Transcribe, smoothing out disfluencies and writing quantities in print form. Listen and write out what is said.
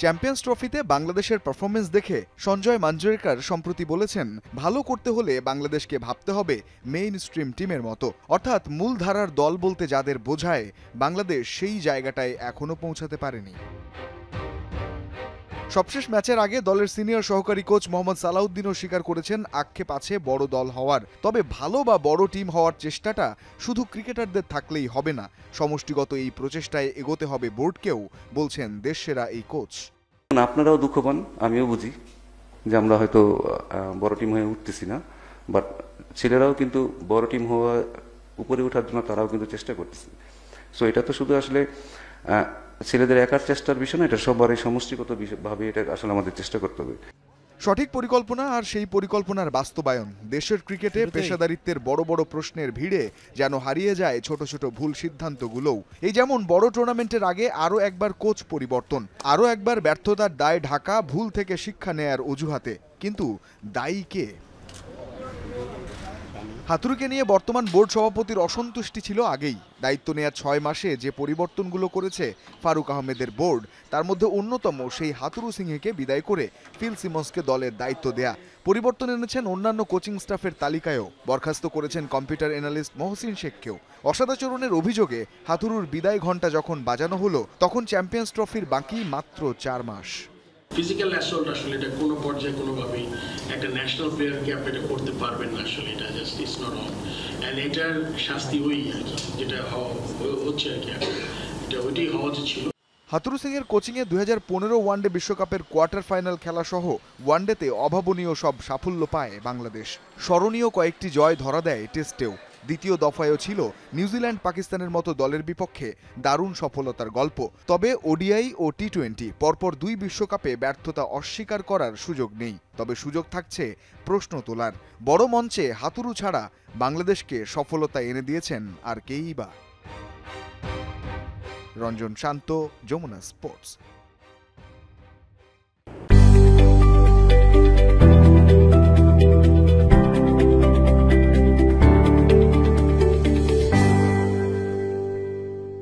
Champions ট্রফিতে বাংলাদেশের performance দেখে সঞ্জয় মাঞ্জরেকর সম্প্রতি বলেছেন, ভালো করতে হলে বাংলাদেশকে ভাবতে হবে মেইন স্ট্রিম টিমের মতো, অর্থাৎ মূলধারার দল বলতে যাদের বোঝায় বাংলাদেশ সেই জায়গাটায় এখনো পৌঁছাতে পারেনি। সবশেষ ম্যাচের আগে দলের সিনিয়র সহকারী কোচ মোহাম্মদ সালাউদ্দিনও স্বীকার করেছেন আক্ষেপ আছে বড় দল হওয়ার, তবে ভালো বা বড় টিম হওয়ার চেষ্টাটা শুধু ক্রিকেটারদের থাকলেই হবে না, সমষ্টিগত এই প্রচেষ্টায় এগোতে হবে বোর্ডকেও, বলছেন দেশসেরা এই কোচ। আপনারাও দুঃখ পান, আমিও বুঝি যে আমরা হয়তো বড় টিম হয়ে উঠতেছি না, বাট ছেলেরাও কিন্তু বড় টিম হওয়া উপরে ওঠার জন্য তারাও কিন্তু চেষ্টা করতেছে। সো এটা তো শুধু আসলে ছেলেদের একার চেষ্টার বিষয় না, এটা সবারই সমষ্টিগত ভাবে এটা আসলে আমাদের চেষ্টা করতে হবে। সঠিক পরিকল্পনা আর সেই পরিকল্পনার বাস্তবায়ন। দেশের ক্রিকেটে পেশাদারিত্বের বড় বড় প্রশ্নের ভিড়ে যেন হারিয়ে যায় ছোট ছোট ভুল সিদ্ধান্তগুলোও। এই যেমন বড় টুর্নামেন্টের আগে আরও একবার কোচ পরিবর্তন, আরও একবার ব্যর্থতার দায় ঢাকা, ভুল থেকে শিক্ষা নেয়ার অজুহাতে। কিন্তু দায়ী কে? হাথুরুকে নিয়ে বর্তমান বোর্ড সভাপতির অসন্তুষ্টি ছিল আগেই। দায়িত্ব নেওয়ার ৬ মাসে যে পরিবর্তনগুলো করেছে ফারুক আহমেদের বোর্ড, তার মধ্যে অন্যতম সেই হাথুরু সিংকে বিদায় করে ফিল সিমন্সকে দলের দায়িত্ব দেয়া। পরিবর্তন এনেছেন অন্যান্য কোচিং স্টাফের তালিকায়ও, বরখাস্ত করেছেন কম্পিউটার অ্যানালিস্ট মহসিন শেখকেও। অসদাচরণের অভিযোগে হাথুরুর বিদায় ঘণ্টা যখন বাজানো হলো, তখন চ্যাম্পিয়ন্স ট্রফির বাকি মাত্র ৪ মাস। ফিজিক্যাল অ্যাসল্ট আসলে এটা কোনো পর্যায়ে কোনোভাবেই একটা ন্যাশনাল প্লেয়ারকে আপনি এটা করতে পারবেন না, আসলে এটা just it's not on, and এটার শাস্তি ওই আর কি যেটা হচ্ছে আর কি, এটা ওইটাই হওয়া উচিত ছিল। হাথুরু সিংয়ের কোচিংয়ে 2015 ওয়ানডে বিশ্বকাপের কোয়ার্টার ফাইনাল খেলা সহ ওয়ানডেতে অভাবনীয় সব সাফল্য পায় বাংলাদেশ। স্মরণীয় কয়েকটি জয় ধরা দেয় টেস্টেও। দ্বিতীয় দফায়ও ছিল নিউজিল্যান্ড পাকিস্তানের মতো দলের বিপক্ষে দারুণ সফলতার গল্প। তবে ওডিআই ও টি-20 পরপর 2 বিশ্বকাপে ব্যর্থতা অস্বীকার করার সুযোগ নেই, তবে সুযোগ থাকছে প্রশ্ন তোলার। বড় মঞ্চে হাথুরু ছাড়া বাংলাদেশকে সফলতা এনে দিয়েছেন আর কেই বা? রঞ্জন শান্ত, যমুনা স্পোর্টস।